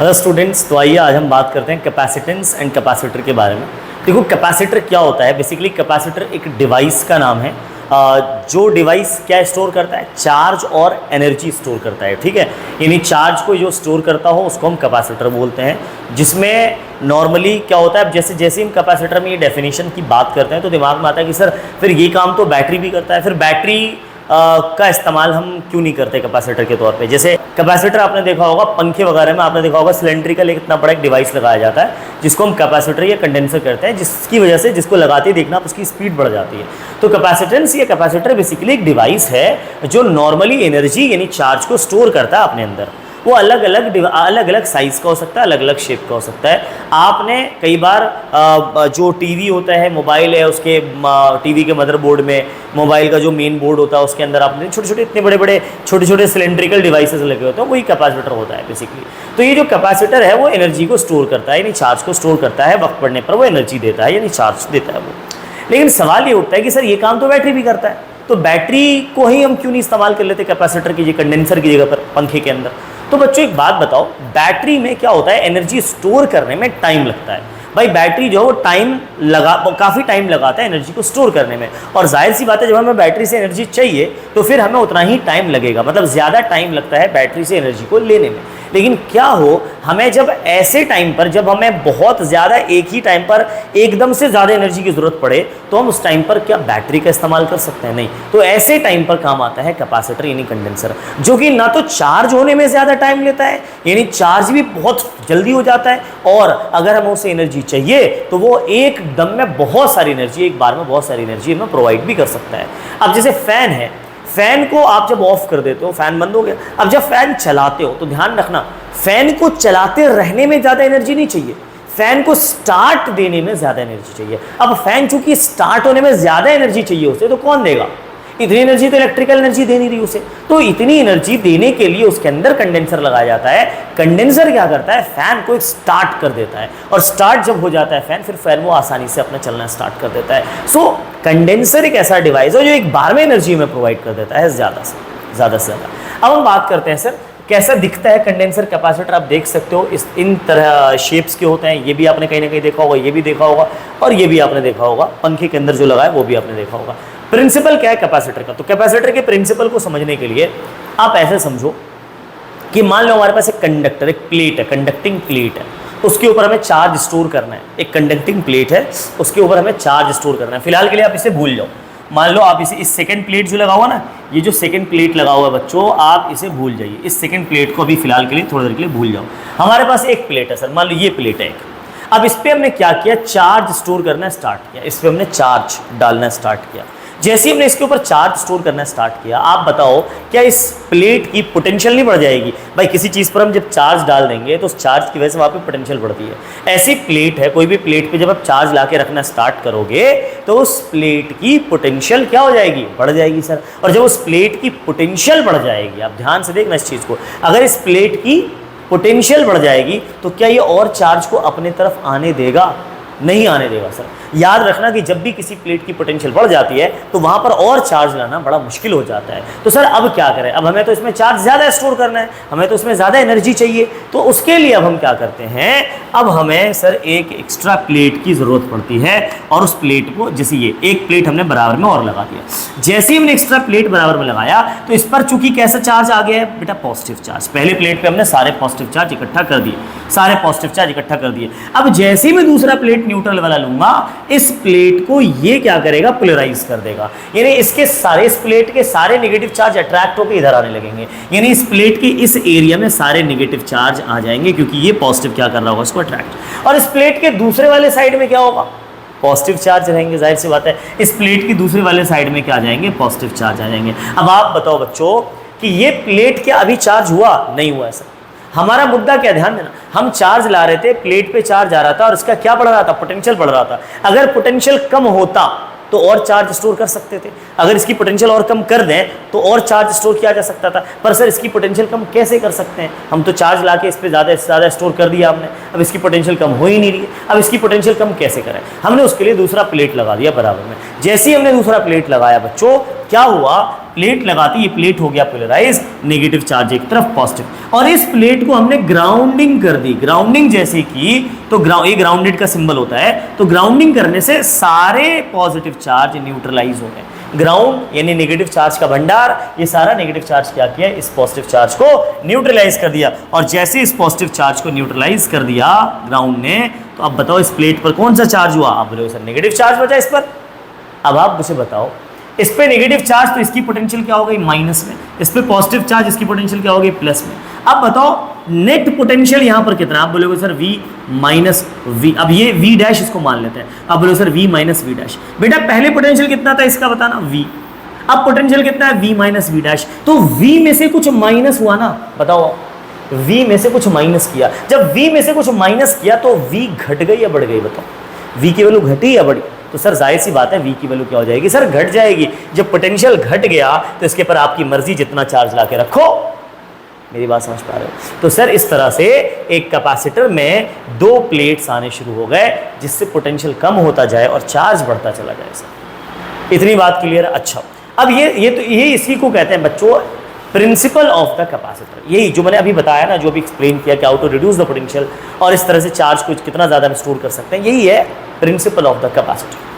Hello students, तो आइए आज हम बात करते हैं कैपेसिटेंस एंड कैपेसिटर के बारे में। देखो, कैपेसिटर क्या होता है? बेसिकली कैपेसिटर एक डिवाइस का नाम है जो डिवाइस क्या स्टोर करता है? चार्ज और एनर्जी स्टोर करता है। ठीक है, यानी चार्ज को जो स्टोर करता हो उसको हम कैपेसिटर बोलते हैं। जिसमें नॉर्मली क्या होता है, अब जैसे जैसे हम कैपेसिटर में ये डेफिनेशन की बात करते हैं तो दिमाग में आता है कि सर फिर ये काम तो बैटरी भी करता है, फिर बैटरी का इस्तेमाल हम क्यों नहीं करते कैपेसिटर के तौर पे? जैसे कैपेसिटर आपने देखा होगा पंखे वगैरह में, आपने देखा होगा सिलेंड्रिकल एक इतना बड़ा एक डिवाइस लगाया जाता है जिसको हम कैपेसिटर या कंडेंसर करते हैं, जिसकी वजह से जिसको लगाते ही देखना आप उसकी स्पीड बढ़ जाती है। तो कैपेसिटेंस या कैपेसिटर बेसिकली एक डिवाइस है जो नॉर्मली एनर्जी यानी चार्ज को स्टोर करता है अपने अंदर। वो अलग अलग साइज़ का हो सकता है, अलग अलग शेप का हो सकता है। आपने कई बार जो टीवी होता है, मोबाइल है, उसके टीवी के मदरबोर्ड में मोबाइल का जो मेन बोर्ड होता है उसके अंदर आपने छोटे छोटे इतने बड़े बड़े छोटे छोटे सिलेंड्रिकल डिवाइसेस लगे होते हैं, वही कैपेसिटर होता है बेसिकली। तो ये जो कैपेसिटर है वो एनर्जी को स्टोर करता है, यानी चार्ज को स्टोर करता है। वक्त पड़ने पर वो एनर्जी देता है, यानी चार्ज देता है वो। लेकिन सवाल ये उठता है कि सर ये काम तो बैटरी भी करता है, तो बैटरी को ही हम क्यों नहीं इस्तेमाल कर लेते कैपेसिटर की जगह, कंडेंसर की जगह पर पंखे के अंदर? तो बच्चों एक बात बताओ, बैटरी में क्या होता है, एनर्जी स्टोर करने में टाइम लगता है। भाई बैटरी जो काफ़ी टाइम लगाता है एनर्जी को स्टोर करने में, और जाहिर सी बात है जब हमें बैटरी से एनर्जी चाहिए तो फिर हमें उतना ही टाइम लगेगा, मतलब ज़्यादा टाइम लगता है बैटरी से एनर्जी को लेने में। लेकिन क्या हो, हमें जब ऐसे टाइम पर, जब हमें बहुत ज़्यादा एक ही टाइम पर एकदम से ज़्यादा एनर्जी की ज़रूरत पड़े तो हम उस टाइम पर क्या बैटरी का इस्तेमाल कर सकते हैं? नहीं। तो ऐसे टाइम पर काम आता है कैपेसिटर यानी कंडेंसर, जो कि ना तो चार्ज होने में ज़्यादा टाइम लेता है, यानी चार्ज भी बहुत जल्दी हो जाता है, और अगर हमें उसे एनर्जी चाहिए तो वो एक दम में बहुत सारी एनर्जी, एक बार में बहुत सारी एनर्जी हमें प्रोवाइड भी कर सकता है। अब जैसे फ़ैन है, फैन को आप जब ऑफ कर देते हो, फैन बंद हो गया। अब जब फैन चलाते हो तो ध्यान रखना, फैन को चलाते रहने में ज़्यादा एनर्जी नहीं चाहिए, फैन को स्टार्ट देने में ज़्यादा एनर्जी चाहिए। अब फैन चूंकि स्टार्ट होने में ज़्यादा एनर्जी चाहिए उसे, तो कौन देगा? इतनी एनर्जी तो इलेक्ट्रिकल एनर्जी दे नहीं रही उसे, तो इतनी एनर्जी देने के लिए उसके अंदर कंडेंसर लगाया जाता है। कंडेंसर क्या करता है, फैन को एक स्टार्ट कर देता है, और स्टार्ट जब हो जाता है फैन, फिर फैन वो आसानी से अपना चलना स्टार्ट कर देता है। सो कंडेंसर एक ऐसा डिवाइस है जो एक बार में एनर्जी में प्रोवाइड कर देता है ज़्यादा से ज़्यादा। अब हम बात करते हैं सर कैसा दिखता है कंडेंसर कैपेसिटर। आप देख सकते हो इन तरह शेप्स के होते हैं, ये भी आपने कहीं ना कहीं देखा होगा, ये भी देखा होगा, और ये भी आपने देखा होगा, पंखे के अंदर जो लगा है वो भी आपने देखा होगा। प्रिंसिपल क्या है कैपेसिटर का? तो कैपेसिटर के प्रिंसिपल को समझने के लिए आप ऐसे समझो कि मान लो हमारे पास एक कंडक्टर, एक प्लेट है, कंडक्टिंग प्लेट है, उसके ऊपर हमें चार्ज स्टोर करना है। एक कंडक्टिंग प्लेट है, उसके ऊपर हमें चार्ज स्टोर करना है। फिलहाल के लिए आप इसे भूल जाओ। मान लो आप इसे, इस सेकंड प्लेट जो लगा हुआ ना, ये जो सेकंड प्लेट लगा हुआ है बच्चों, आप इसे भूल जाइए। इस सेकंड प्लेट को अभी फिलहाल के लिए थोड़ी देर के लिए भूल जाओ। हमारे पास एक प्लेट है सर, मान लो ये प्लेट है एक। अब इस पर हमने क्या किया, चार्ज स्टोर करना स्टार्ट किया, इस पर हमने चार्ज डालना स्टार्ट किया। जैसे ही हमने इसके ऊपर चार्ज स्टोर करना स्टार्ट किया, आप बताओ क्या इस प्लेट की पोटेंशियल नहीं बढ़ जाएगी? भाई किसी चीज़ पर हम जब चार्ज डाल देंगे तो उस चार्ज की वजह से वहाँ पे पोटेंशियल बढ़ती है। ऐसी प्लेट है, कोई भी प्लेट पे जब आप चार्ज ला के रखना स्टार्ट करोगे तो उस प्लेट की पोटेंशियल क्या हो जाएगी? बढ़ जाएगी सर। और जब उस प्लेट की पोटेंशियल बढ़ जाएगी, आप ध्यान से देखना इस चीज़ को, अगर इस प्लेट की पोटेंशियल बढ़ जाएगी तो क्या ये और चार्ज को अपने तरफ आने देगा? नहीं आने देगा सर। याद रखना कि जब भी किसी प्लेट की पोटेंशियल बढ़ जाती है तो वहाँ पर और चार्ज लाना बड़ा मुश्किल हो जाता है। तो सर अब क्या करें? अब हमें तो इसमें चार्ज ज़्यादा स्टोर करना है, हमें तो इसमें ज़्यादा एनर्जी चाहिए, तो उसके लिए अब हम क्या करते हैं, अब हमें सर एक एक्स्ट्रा प्लेट की ज़रूरत पड़ती है। और उस प्लेट को, जैसे ये एक प्लेट हमने बराबर में और लगा दिया, जैसे ही हमने एक्स्ट्रा प्लेट बराबर में लगाया तो इस पर चूंकि कैसा चार्ज आ गया है बेटा? Positive charge. पहले प्लेट पर हमने सारे पॉजिटिव चार्ज इकट्ठा कर दिए, सारे पॉजिटिव चार्ज इकट्ठा कर दिए। अब जैसे ही मैं दूसरा प्लेट न्यूट्रल वाला लूंगा, इस प्लेट को ये क्या करेगा? पोलराइज कर देगा, यानी इसके सारे, इस प्लेट के सारे नेगेटिव चार्ज अट्रैक्ट होकर इधर आने लगेंगे, यानी इस प्लेट के इस एरिया में सारे नेगेटिव चार्ज आ जाएंगे, क्योंकि ये पॉजिटिव क्या कर रहा होगा? इसको अट्रैक्ट। और इस प्लेट के दूसरे वाले साइड में क्या होगा? पॉजिटिव चार्ज रहेंगे, जाहिर सी बात है। इस प्लेट की दूसरे वाले साइड में क्या आ जाएंगे? पॉजिटिव चार्ज आ जाएंगे। अब आप बताओ बच्चों कि ये प्लेट क्या अभी चार्ज हुआ? नहीं हुआ सर। हमारा मुद्दा क्या, ध्यान देना, हम चार्ज ला रहे थे, प्लेट पे चार्ज आ रहा था और इसका क्या बढ़ रहा था? पोटेंशियल बढ़ रहा था। अगर पोटेंशियल कम होता तो और चार्ज स्टोर कर सकते थे, अगर इसकी पोटेंशियल और कम कर दें तो और चार्ज स्टोर किया जा सकता था। पर सर इसकी पोटेंशियल कम कैसे कर सकते हैं? हम तो चार्ज ला के इस पर ज़्यादा से ज़्यादा स्टोर कर दिया हमने, अब इसकी पोटेंशियल कम हो ही नहीं रही है। अब इसकी पोटेंशियल कम कैसे करें? हमने उसके लिए दूसरा प्लेट लगा दिया बराबर में। जैसे ही हमने दूसरा प्लेट लगाया बच्चों, क्या हुआ? प्लेट लगाते, ये प्लेट हो गया पोलराइज, नेगेटिव चार्ज एक तरफ, पॉजिटिव, और इस प्लेट को हमने ग्राउंडिंग कर दी। ग्राउंडिंग जैसे की तो ये ग्राउंडेड का सिंबल होता है, तो ग्राउंडिंग करने से सारे पॉजिटिव चार्ज न्यूट्रलाइज हो गए। ग्राउंड यानी नेगेटिव चार्ज का भंडार, ये सारा नेगेटिव चार्ज क्या किया, इस पॉजिटिव चार्ज को न्यूट्रलाइज कर दिया। और जैसे इस पॉजिटिव चार्ज को न्यूट्रलाइज कर दिया ग्राउंड ने, तो अब बताओ इस प्लेट पर कौन सा चार्ज हुआ? आप बोलोगे सर नेगेटिव चार्ज बचा इस पर। अब आप मुझे बताओ, इस पे नेगेटिव चार्ज तो इसकी पोटेंशियल क्या हो गई, माइनस में, इस पे पॉजिटिव चार्ज इसकी पोटेंशियल क्या हो गई, प्लस में। अब बताओ नेट पोटेंशियल यहां पर कितना? आप बोलोगे सर V माइनस V, अब ये V डैश इसको मान लेते हैं, आप बोलोगे sir V minus V dash. बेटा पहले पोटेंशियल कितना था इसका बताना, V, अब पोटेंशियल कितना है, V माइनस V डैश। तो V में से कुछ माइनस हुआ ना, बताओ, V में से कुछ माइनस किया, जब V में से कुछ माइनस किया तो V घट गई या बढ़ गई, बताओ, V की वैल्यू घटी या बढ़ी? तो सर जाहिर सी बात है V की वैल्यू क्या हो जाएगी, सर घट जाएगी। जब पोटेंशियल घट गया तो इसके पर आपकी मर्जी जितना चार्ज ला के रखो। मेरी बात समझ पा रहे हो? तो सर इस तरह से एक कैपेसिटर में दो प्लेट्स आने शुरू हो गए, जिससे पोटेंशियल कम होता जाए और चार्ज बढ़ता चला जाए। सर इतनी बात क्लियर है? अच्छा, अब ये इसी को कहते हैं बच्चों प्रिंसिपल ऑफ द कैपेसिटर। यही जो मैंने अभी बताया ना, जो अभी एक्सप्लेन किया कि how to reduce the potential और इस तरह से चार्ज को कितना ज़्यादा हम स्टोर कर सकते हैं, यही है प्रिंसिपल ऑफ द कैपेसिटर।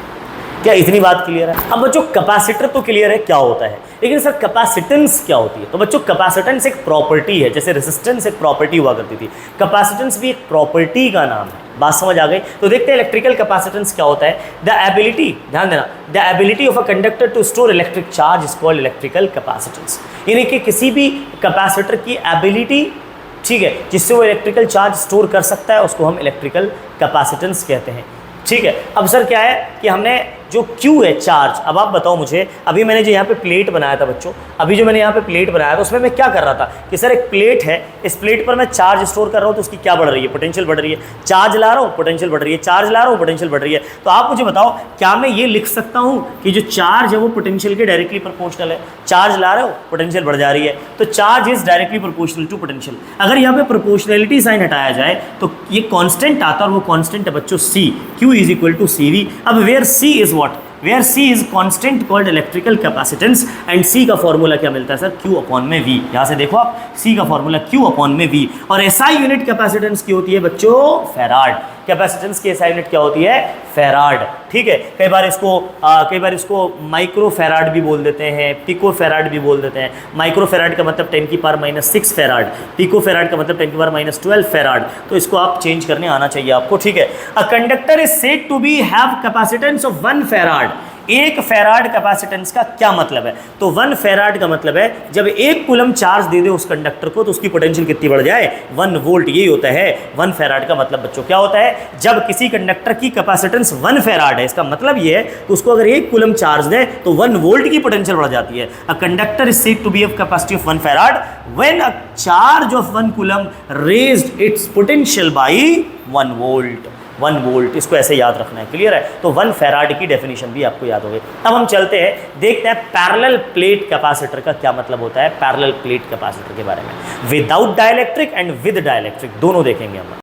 क्या इतनी बात क्लियर है? अब बच्चों कैपेसिटर तो क्लियर है क्या होता है, लेकिन सर कैपेसिटेंस क्या होती है? तो बच्चों कैपेसिटेंस एक प्रॉपर्टी है, जैसे रेजिस्टेंस एक प्रॉपर्टी हुआ करती थी, कैपेसिटेंस भी एक प्रॉपर्टी का नाम है। बात समझ आ गई? तो देखते हैं इलेक्ट्रिकल कैपेसिटेंस क्या होता है। द एबिलिटी, ध्यान देना, the ability of a conductor to store electric charge is called electrical capacitance. यानी कि किसी भी कैपेसिटर की एबिलिटी, ठीक है, जिससे वो इलेक्ट्रिकल चार्ज स्टोर कर सकता है, उसको हम इलेक्ट्रिकल कैपेसिटेंस कहते हैं। ठीक है, अब सर क्या है कि हमने जो Q है चार्ज, अब आप बताओ मुझे, अभी मैंने जो यहाँ पे प्लेट बनाया था बच्चों, अभी जो मैंने यहाँ पे प्लेट बनाया था उसमें मैं क्या कर रहा था कि सर एक प्लेट है, इस प्लेट पर मैं चार्ज स्टोर कर रहा हूँ, तो उसकी क्या बढ़ रही है, पोटेंशियल बढ़ रही है। चार्ज ला रहा हूँ, पोटेंशियल बढ़ रही है, चार्ज ला रहा हूँ, पोटेंशियल बढ़ रही है। तो आप मुझे बताओ, क्या मैं ये लिख सकता हूँ कि जो चार्ज है वो पोटेंशियल के डायरेक्टली प्रोपोर्शनल है? चार्ज ला रहे हो, पोटेंशियल बढ़ जा रही है, तो charge is directly proportional to potential. अगर यहाँ पे प्रोपोर्शनलिटी साइन हटाया जाए तो ये कॉन्स्टेंट आता है, और वो कॉन्स्टेंट है बच्चों C, Q is equal to CV। अब where C is what, where C is constant called electrical capacitance and C का फॉर्मूला क्या मिलता है सर, Q अपॉन में V। यहाँ से देखो आप, C का फॉर्मूला Q अपॉन में V। और SI यूनिट कैपेसिटेंस की होती है बच्चों फैराड। कैपेसिटेंस की SI यूनिट क्या होती है, फैराड। ठीक है, कई बार इसको माइक्रो फैराड भी बोल देते हैं, पिको फैराड भी बोल देते हैं। माइक्रो फैराड का मतलब 10 की पावर -6 फैराड, पिको फैराड का मतलब 10 की पावर -12 फैराड। तो इसको आप चेंज करने आना चाहिए आपको। ठीक है, a conductor is said to be have capacitance of 1 farad. एक फैराड कैपेसिटेंस का क्या मतलब है? तो 1 फैराड का मतलब है जब 1 कूलम चार्ज दे दे उस कंडक्टर को तो उसकी पोटेंशियल कितनी बढ़ जाए, 1 वोल्ट। यही होता है 1 फैराड का मतलब बच्चों। क्या होता है, जब किसी कंडक्टर की कैपेसिटेंस 1 फैराड है, इसका मतलब ये है कि उसको अगर 1 कूलम चार्ज दे तो 1 वोल्ट की पोटेंशियल बढ़ जाती है। A conductor is said to be of capacity of 1 farad when a charge of 1 coulomb raised its potential by 1 volt. 1 volt, इसको ऐसे याद रखना है। क्लियर है? तो 1 फैराड की डेफिनेशन भी आपको याद हो गई। अब हम चलते हैं, देखते हैं पैरेलल प्लेट कैपेसिटर का क्या मतलब होता है। पैरेलल प्लेट कैपेसिटर के बारे में without dielectric and with dielectric दोनों देखेंगे हम।